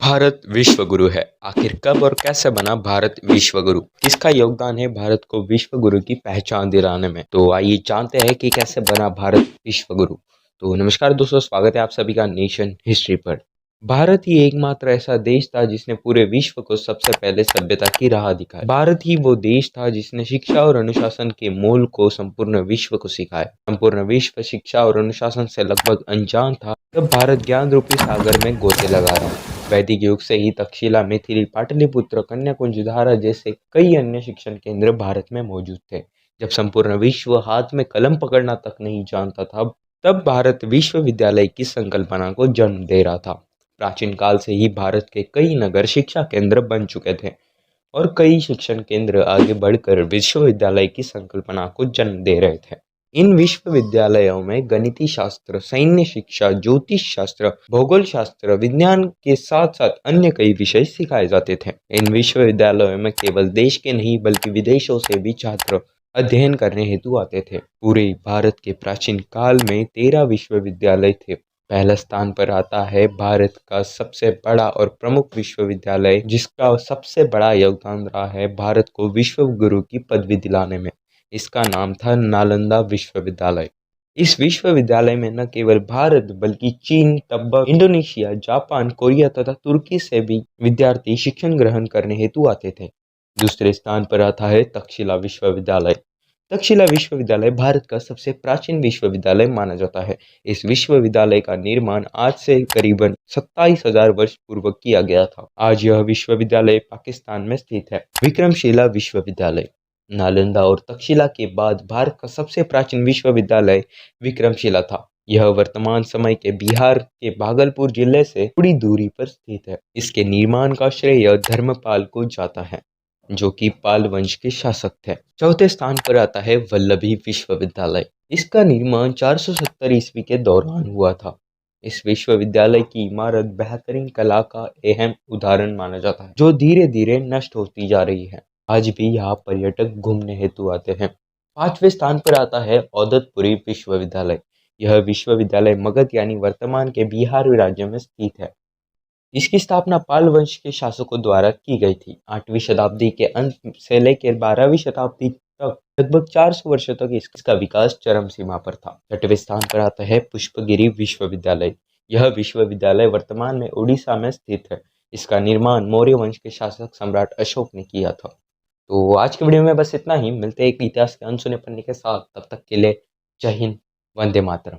भारत विश्व गुरु है। आखिर कब और कैसे बना भारत विश्व गुरु? किसका योगदान है भारत को विश्व गुरु की पहचान दिलाने में? तो आइए जानते हैं कि कैसे बना भारत विश्व गुरु। तो नमस्कार दोस्तों, स्वागत है आप सभी का नेशन हिस्ट्री पर। भारत ही एकमात्र ऐसा देश था जिसने पूरे विश्व को सबसे पहले सभ्यता की राह दिखाई। भारत ही वो देश था जिसने शिक्षा और अनुशासन के मूल को संपूर्ण विश्व को सिखाया। संपूर्ण विश्व शिक्षा और अनुशासन से लगभग अनजान था, तब भारत ज्ञान रूपी सागर में गोते लगा रहा। वैदिक युग से ही तक्षशिला, मिथिला, पाटलिपुत्र, कन्याकुंज, धारा जैसे कई अन्य शिक्षण केंद्र भारत में मौजूद थे। जब संपूर्ण विश्व हाथ में कलम पकड़ना तक नहीं जानता था, तब भारत विश्वविद्यालय की संकल्पना को जन्म दे रहा था। प्राचीन काल से ही भारत के कई नगर शिक्षा केंद्र बन चुके थे और कई शिक्षण केंद्र आगे बढ़कर विश्वविद्यालय की संकल्पना को जन्म दे रहे थे। इन विश्वविद्यालयों में गणितीय शास्त्र, सैन्य शिक्षा, ज्योतिष शास्त्र, भूगोल शास्त्र, विज्ञान के साथ साथ अन्य कई विषय सिखाए जाते थे। इन विश्वविद्यालयों में केवल देश के नहीं बल्कि विदेशों से भी छात्र अध्ययन करने हेतु आते थे। पूरे भारत के प्राचीन काल में 13 विश्वविद्यालय थे। पहला स्थान पर आता है भारत का सबसे बड़ा और प्रमुख विश्वविद्यालय, जिसका सबसे बड़ा योगदान रहा है भारत को विश्व गुरु की पदवी दिलाने में। इसका नाम था नालंदा विश्वविद्यालय। इस विश्वविद्यालय में न केवल भारत बल्कि चीन, तिब्बत, इंडोनेशिया, जापान, कोरिया तथा तुर्की से भी विद्यार्थी शिक्षण ग्रहण करने हेतु आते थे। दूसरे स्थान पर आता है तक्षशिला विश्वविद्यालय। तक्षशिला विश्वविद्यालय भारत का सबसे प्राचीन विश्वविद्यालय माना जाता है। इस विश्वविद्यालय का निर्माण आज से करीबन 27,000 वर्ष पूर्व किया गया था। आज यह विश्वविद्यालय पाकिस्तान में स्थित है। विक्रमशिला विश्वविद्यालय। नालंदा और तक्षशिला के बाद भारत का सबसे प्राचीन विश्वविद्यालय विक्रमशिला था। यह वर्तमान समय के बिहार के भागलपुर जिले से थोड़ी दूरी पर स्थित है। इसके निर्माण का श्रेय धर्मपाल को जाता है, जो कि पाल वंश के शासक थे। चौथे स्थान पर आता है वल्लभी विश्वविद्यालय। इसका निर्माण 470 ईस्वी के दौरान हुआ था। इस विश्वविद्यालय की इमारत बेहतरीन कला का अहम उदाहरण माना जाता है, जो धीरे धीरे नष्ट होती जा रही है। आज भी यहाँ पर्यटक घूमने हेतु आते हैं। पांचवें स्थान पर आता है औदतपुरी विश्वविद्यालय। यह विश्वविद्यालय मगध यानी वर्तमान के बिहार राज्य में स्थित है। इसकी स्थापना पाल वंश के शासकों द्वारा की गई थी। 8वीं शताब्दी के अंत से लेकर 12वीं शताब्दी तक लगभग 400 वर्षों तक इसका विकास चरम सीमा पर था। 6वें स्थान पर आता है पुष्पगिरी विश्वविद्यालय। यह विश्वविद्यालय वर्तमान में उड़ीसा में स्थित है। इसका निर्माण मौर्य वंश के शासक सम्राट अशोक ने किया था। तो आज की वीडियो में बस इतना ही। मिलते हैं एक इतिहास के अनसुने पन्ने के साथ। तब तक के लिए जय हिंद, वंदे मातरम।